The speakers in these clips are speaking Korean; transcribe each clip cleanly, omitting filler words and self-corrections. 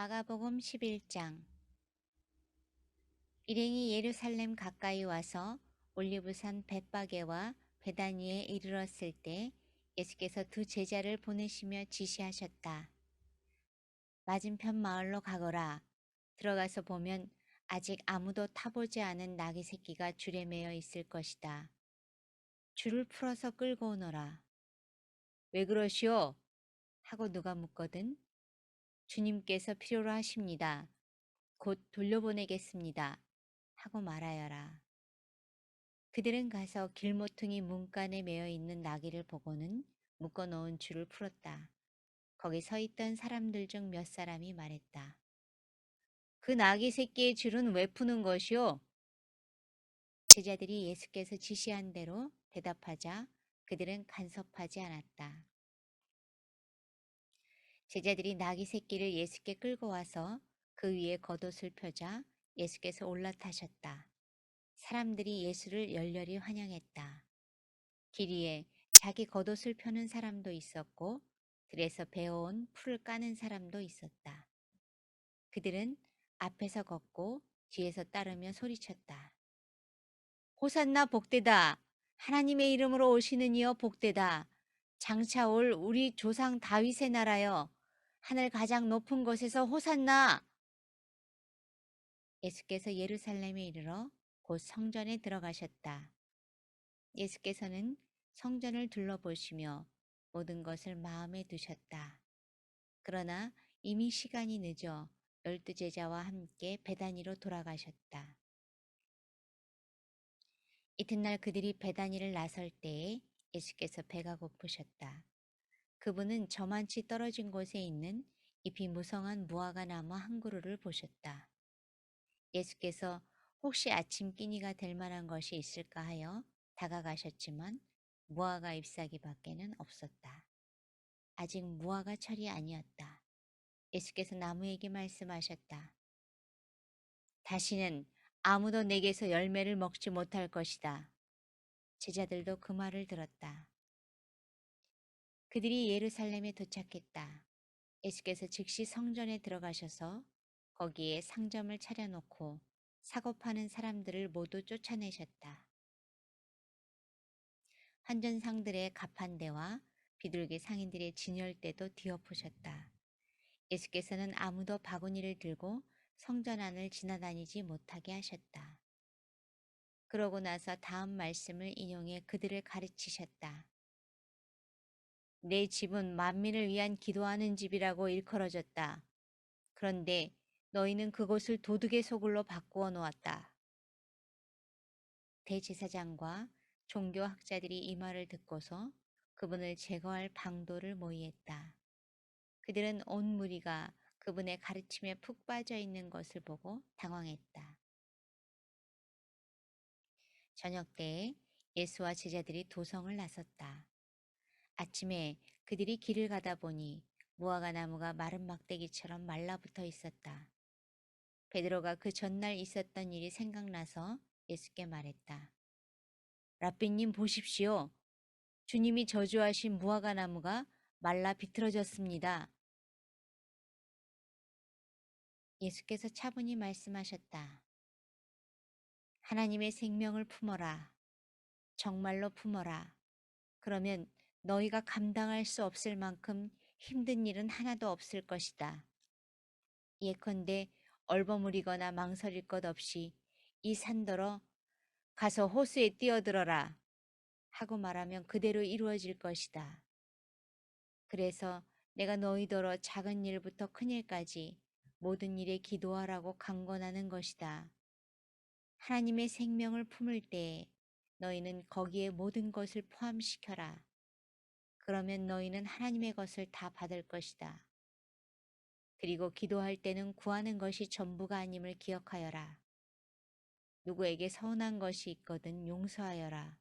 마가복음 11장. 일행이 예루살렘 가까이 와서 올리브산 벳바게와 베다니에 이르렀을 때 예수께서 두 제자를 보내시며 지시하셨다. 맞은편 마을로 가거라. 들어가서 보면 아직 아무도 타보지 않은 나귀 새끼가 줄에 매여 있을 것이다. 줄을 풀어서 끌고 오너라. 왜 그러시오? 하고 누가 묻거든 주님께서 필요로 하십니다. 곧 돌려보내겠습니다. 하고 말하여라. 그들은 가서 길모퉁이 문간에 매어 있는 나귀를 보고는 묶어놓은 줄을 풀었다. 거기 서 있던 사람들 중 몇 사람이 말했다. 그 나귀 새끼의 줄은 왜 푸는 것이오? 제자들이 예수께서 지시한 대로 대답하자 그들은 간섭하지 않았다. 제자들이 나귀 새끼를 예수께 끌고 와서 그 위에 겉옷을 펴자 예수께서 올라타셨다. 사람들이 예수를 열렬히 환영했다. 길 위에 자기 겉옷을 펴는 사람도 있었고 들에서 베어온 풀을 까는 사람도 있었다. 그들은 앞에서 걷고 뒤에서 따르며 소리쳤다. 호산나 복되다. 하나님의 이름으로 오시는 이여 복되다. 장차 올 우리 조상 다윗의 나라여. 하늘 가장 높은 곳에서 호산나. 예수께서 예루살렘에 이르러 곧 성전에 들어가셨다. 예수께서는 성전을 둘러보시며 모든 것을 마음에 두셨다. 그러나 이미 시간이 늦어 12제자와 함께 베다니로 돌아가셨다. 이튿날 그들이 베다니를 나설 때에 예수께서 배가 고프셨다. 그분은 저만치 떨어진 곳에 있는 잎이 무성한 무화과 나무 한 그루를 보셨다. 예수께서 혹시 아침 끼니가 될 만한 것이 있을까 하여 다가가셨지만 무화과 잎사귀 밖에는 없었다. 아직 무화과 철이 아니었다. 예수께서 나무에게 말씀하셨다. 다시는 아무도 내게서 열매를 먹지 못할 것이다. 제자들도 그 말을 들었다. 그들이 예루살렘에 도착했다. 예수께서 즉시 성전에 들어가셔서 거기에 상점을 차려놓고 사고 파는 사람들을 모두 쫓아내셨다. 환전상들의 가판대와 비둘기 상인들의 진열대도 뒤엎으셨다. 예수께서는 아무도 바구니를 들고 성전 안을 지나다니지 못하게 하셨다. 그러고 나서 다음 말씀을 인용해 그들을 가르치셨다. 내 집은 만민을 위한 기도하는 집이라고 일컬어졌다. 그런데 너희는 그곳을 도둑의 소굴로 바꾸어 놓았다. 대제사장과 종교학자들이 이 말을 듣고서 그분을 제거할 방도를 모의했다. 그들은 온 무리가 그분의 가르침에 푹 빠져 있는 것을 보고 당황했다. 저녁 때에 예수와 제자들이 도성을 나섰다. 아침에 그들이 길을 가다 보니 무화과 나무가 마른 막대기처럼 말라붙어 있었다. 베드로가 그 전날 있었던 일이 생각나서 예수께 말했다. 랍비님 보십시오. 주님이 저주하신 무화과 나무가 말라 비틀어졌습니다. 예수께서 차분히 말씀하셨다. 하나님의 생명을 품어라. 정말로 품어라. 그러면 너희가 감당할 수 없을 만큼 힘든 일은 하나도 없을 것이다. 예컨대 얼버무리거나 망설일 것 없이 이 산더러 가서 호수에 뛰어들어라 하고 말하면 그대로 이루어질 것이다. 그래서 내가 너희더러 작은 일부터 큰 일까지 모든 일에 기도하라고 강권하는 것이다. 하나님의 생명을 품을 때에 너희는 거기에 모든 것을 포함시켜라. 그러면 너희는 하나님의 것을 다 받을 것이다. 그리고 기도할 때는 구하는 것이 전부가 아님을 기억하여라. 누구에게 서운한 것이 있거든 용서하여라.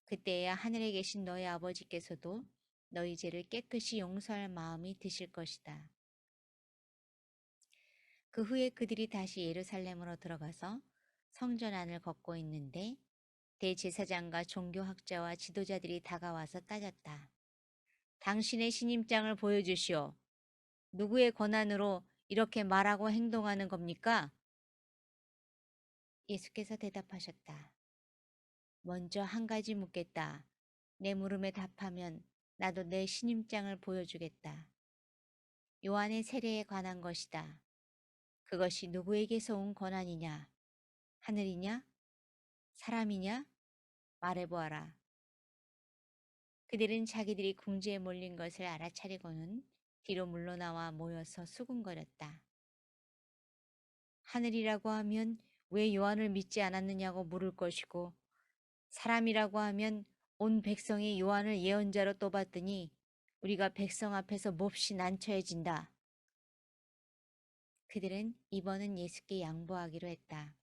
그때야 하늘에 계신 너희 아버지께서도 너희 죄를 깨끗이 용서할 마음이 드실 것이다. 그 후에 그들이 다시 예루살렘으로 들어가서 성전 안을 걷고 있는데 대제사장과 종교학자와 지도자들이 다가와서 따졌다. 당신의 신임장을 보여주시오. 누구의 권한으로 이렇게 말하고 행동하는 겁니까? 예수께서 대답하셨다. 먼저 한 가지 묻겠다. 내 물음에 답하면 나도 내 신임장을 보여주겠다. 요한의 세례에 관한 것이다. 그것이 누구에게서 온 권한이냐? 하늘이냐? 사람이냐? 말해보아라. 그들은 자기들이 궁지에 몰린 것을 알아차리고는 뒤로 물러나와 모여서 수군거렸다. 하늘이라고 하면 왜 요한을 믿지 않았느냐고 물을 것이고, 사람이라고 하면 온 백성이 요한을 예언자로 떠봤더니 우리가 백성 앞에서 몹시 난처해진다. 그들은 이번은 예수께 양보하기로 했다.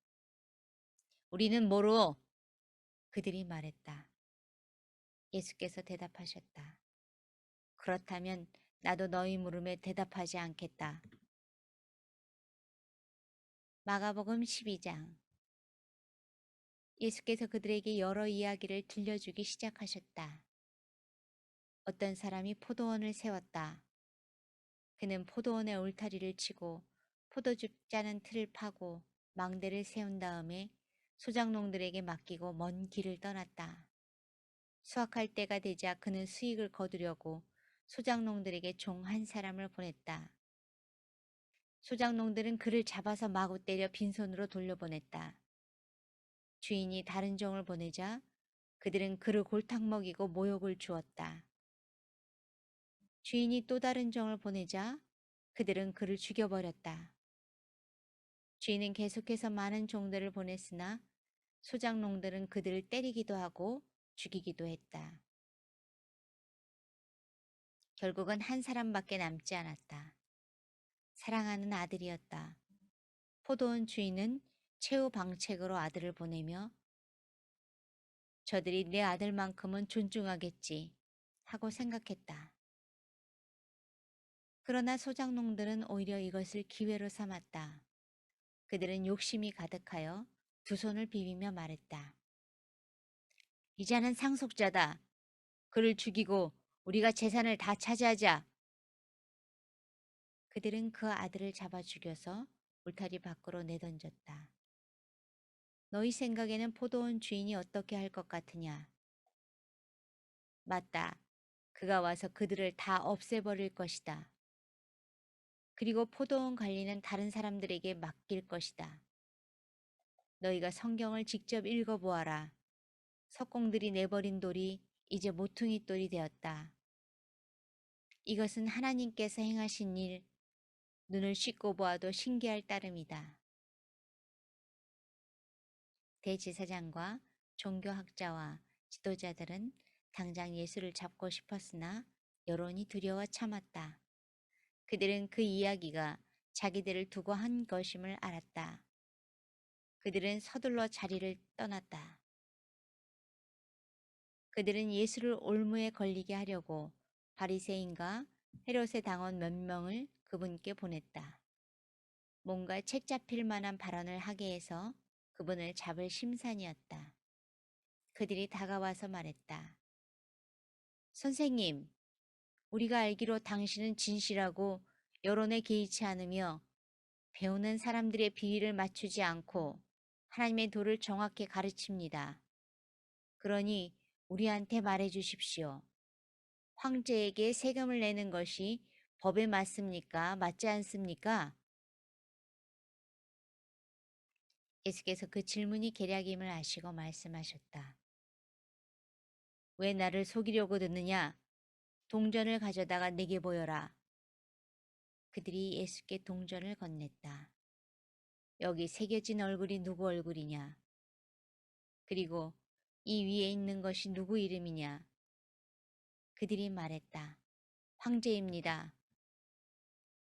우리는 모르오. 그들이 말했다. 예수께서 대답하셨다. 그렇다면 나도 너희 물음에 대답하지 않겠다. 마가복음 12장. 예수께서 그들에게 여러 이야기를 들려주기 시작하셨다. 어떤 사람이 포도원을 세웠다. 그는 포도원의 울타리를 치고 포도즙 짜는 틀을 파고 망대를 세운 다음에 소작농들에게 맡기고 먼 길을 떠났다. 수확할 때가 되자 그는 수익을 거두려고 소작농들에게 종 한 사람을 보냈다. 소작농들은 그를 잡아서 마구 때려 빈손으로 돌려보냈다. 주인이 다른 종을 보내자 그들은 그를 골탕 먹이고 모욕을 주었다. 주인이 또 다른 종을 보내자 그들은 그를 죽여버렸다. 주인은 계속해서 많은 종들을 보냈으나 소작농들은 그들을 때리기도 하고 죽이기도 했다. 결국은 한 사람밖에 남지 않았다. 사랑하는 아들이었다. 포도원 주인은 최후 방책으로 아들을 보내며 저들이 내 아들만큼은 존중하겠지 하고 생각했다. 그러나 소작농들은 오히려 이것을 기회로 삼았다. 그들은 욕심이 가득하여 두 손을 비비며 말했다. 이자는 상속자다. 그를 죽이고 우리가 재산을 다 차지하자. 그들은 그 아들을 잡아 죽여서 울타리 밖으로 내던졌다. 너희 생각에는 포도원 주인이 어떻게 할 것 같으냐? 맞다. 그가 와서 그들을 다 없애버릴 것이다. 그리고 포도원 관리는 다른 사람들에게 맡길 것이다. 너희가 성경을 직접 읽어보아라. 석공들이 내버린 돌이 이제 모퉁이 돌이 되었다. 이것은 하나님께서 행하신 일, 눈을 씻고 보아도 신기할 따름이다. 대제사장과 종교학자와 지도자들은 당장 예수를 잡고 싶었으나 여론이 두려워 참았다. 그들은 그 이야기가 자기들을 두고 한 것임을 알았다. 그들은 서둘러 자리를 떠났다. 그들은 예수를 올무에 걸리게 하려고 바리새인과 헤롯의 당원 몇 명을 그분께 보냈다. 뭔가 책 잡힐 만한 발언을 하게 해서 그분을 잡을 심산이었다. 그들이 다가와서 말했다. 선생님, 우리가 알기로 당신은 진실하고 여론에 개의치 않으며 배우는 사람들의 비위를 맞추지 않고 하나님의 도를 정확히 가르칩니다. 그러니 우리한테 말해 주십시오. 황제에게 세금을 내는 것이 법에 맞습니까? 맞지 않습니까? 예수께서 그 질문이 계략임을 아시고 말씀하셨다. 왜 나를 속이려고 듣느냐? 동전을 가져다가 내게 보여라. 그들이 예수께 동전을 건넸다. 여기 새겨진 얼굴이 누구 얼굴이냐? 그리고 이 위에 있는 것이 누구 이름이냐? 그들이 말했다. 황제입니다.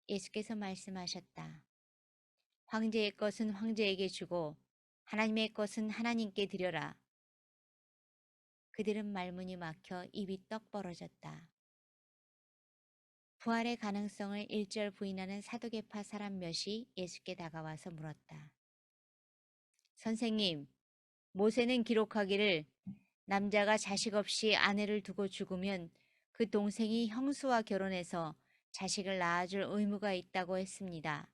예수께서 말씀하셨다. 황제의 것은 황제에게 주고 하나님의 것은 하나님께 드려라. 그들은 말문이 막혀 입이 떡 벌어졌다. 부활의 가능성을 일절 부인하는 사두개파 사람 몇이 예수께 다가와서 물었다. 선생님, 모세는 기록하기를 남자가 자식 없이 아내를 두고 죽으면 그 동생이 형수와 결혼해서 자식을 낳아줄 의무가 있다고 했습니다.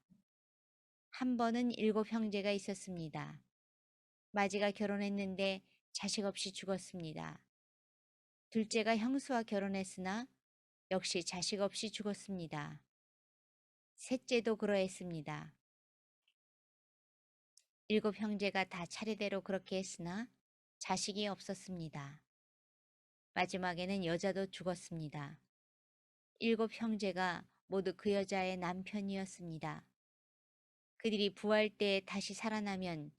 한 번은 7형제가 있었습니다. 마지가 결혼했는데 자식 없이 죽었습니다. 둘째가 형수와 결혼했으나 역시 자식 없이 죽었습니다. 셋째도 그러했습니다. 7형제가 다 차례대로 그렇게 했으나 자식이 없었습니다. 마지막에는 여자도 죽었습니다. 7형제가 모두 그 여자의 남편이었습니다. 그들이 부활 때 다시 살아나면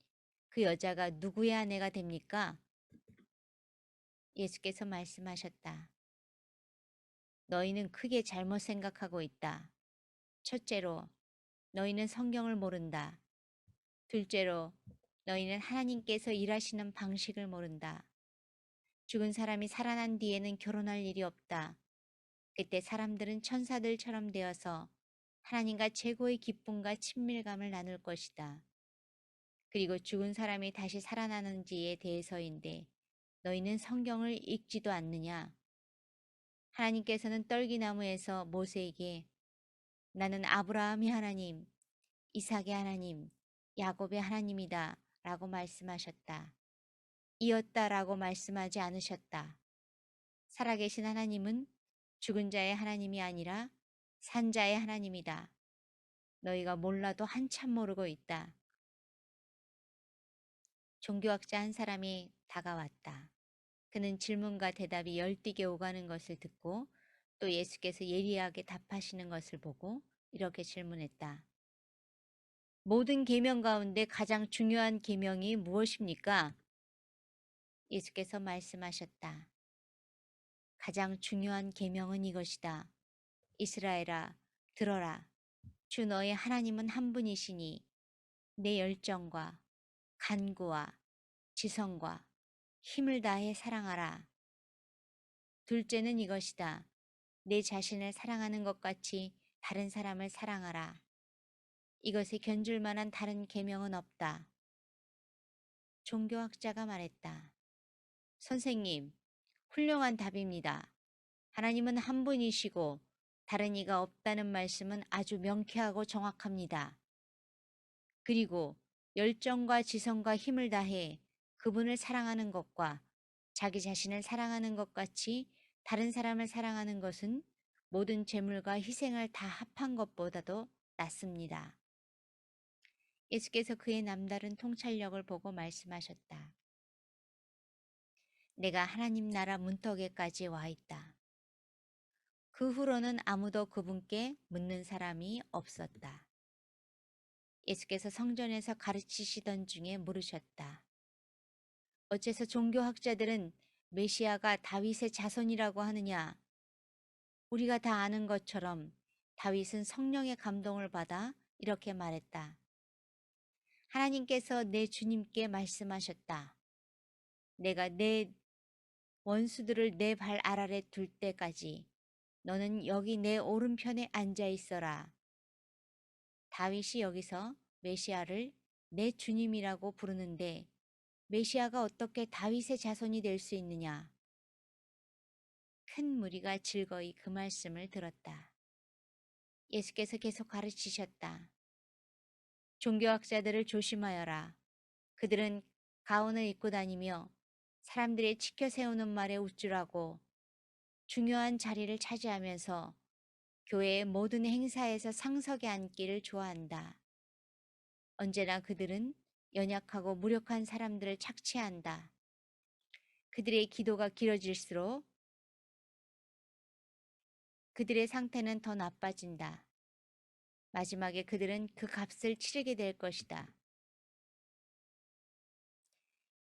그 여자가 누구의 아내가 됩니까? 예수께서 말씀하셨다. 너희는 크게 잘못 생각하고 있다. 첫째로, 너희는 성경을 모른다. 둘째로, 너희는 하나님께서 일하시는 방식을 모른다. 죽은 사람이 살아난 뒤에는 결혼할 일이 없다. 그때 사람들은 천사들처럼 되어서 하나님과 최고의 기쁨과 친밀감을 나눌 것이다. 그리고 죽은 사람이 다시 살아나는지에 대해서인데 너희는 성경을 읽지도 않느냐? 하나님께서는 떨기나무에서 모세에게 나는 아브라함의 하나님, 이삭의 하나님, 야곱의 하나님이다 라고 말씀하셨다. 이었다라고 말씀하지 않으셨다. 살아계신 하나님은 죽은 자의 하나님이 아니라 산 자의 하나님이다. 너희가 몰라도 한참 모르고 있다. 종교학자 한 사람이 다가왔다. 그는 질문과 대답이 열띠게 오가는 것을 듣고 또 예수께서 예리하게 답하시는 것을 보고 이렇게 질문했다. 모든 계명 가운데 가장 중요한 계명이 무엇입니까? 예수께서 말씀하셨다. 가장 중요한 계명은 이것이다. 이스라엘아, 들어라. 주 너의 하나님은 한 분이시니 내 열정과 간구와 지성과 힘을 다해 사랑하라. 둘째는 이것이다. 내 자신을 사랑하는 것 같이 다른 사람을 사랑하라. 이것에 견줄 만한 다른 계명은 없다. 종교학자가 말했다. 선생님, 훌륭한 답입니다. 하나님은 한 분이시고 다른 이가 없다는 말씀은 아주 명쾌하고 정확합니다. 그리고 열정과 지성과 힘을 다해 그분을 사랑하는 것과 자기 자신을 사랑하는 것 같이 다른 사람을 사랑하는 것은 모든 재물과 희생을 다 합한 것보다도 낫습니다. 예수께서 그의 남다른 통찰력을 보고 말씀하셨다. 내가 하나님 나라 문턱에까지 와 있다. 그 후로는 아무도 그분께 묻는 사람이 없었다. 예수께서 성전에서 가르치시던 중에 물으셨다. 어째서 종교학자들은 메시아가 다윗의 자손이라고 하느냐? 우리가 다 아는 것처럼 다윗은 성령의 감동을 받아 이렇게 말했다. 하나님께서 내 주님께 말씀하셨다. 내가 내 원수들을 내 발 아래에 둘 때까지 너는 여기 내 오른편에 앉아 있어라. 다윗이 여기서 메시아를 내 주님이라고 부르는데 메시아가 어떻게 다윗의 자손이 될 수 있느냐? 큰 무리가 즐거이 그 말씀을 들었다. 예수께서 계속 가르치셨다. 종교학자들을 조심하여라. 그들은 가운을 입고 다니며 사람들의 치켜 세우는 말에 우쭐하고 중요한 자리를 차지하면서 교회의 모든 행사에서 상석에 앉기를 좋아한다. 언제나 그들은 연약하고 무력한 사람들을 착취한다. 그들의 기도가 길어질수록 그들의 상태는 더 나빠진다. 마지막에 그들은 그 값을 치르게 될 것이다.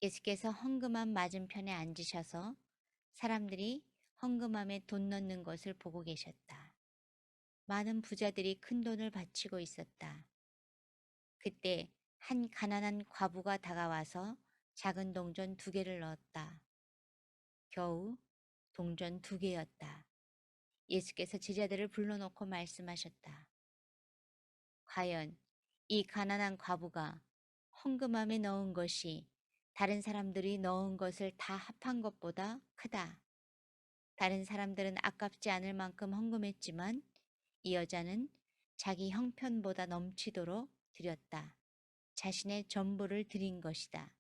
예수께서 헌금함 맞은편에 앉으셔서 사람들이 헌금함에 돈 넣는 것을 보고 계셨다. 많은 부자들이 큰 돈을 바치고 있었다. 그때 한 가난한 과부가 다가와서 작은 동전 2개를 넣었다. 겨우 동전 2개였다. 예수께서 제자들을 불러놓고 말씀하셨다. 과연 이 가난한 과부가 헌금함에 넣은 것이 다른 사람들이 넣은 것을 다 합한 것보다 크다. 다른 사람들은 아깝지 않을 만큼 헌금했지만 이 여자는 자기 형편보다 넘치도록 드렸다. 자신의 전부를 드린 것이다.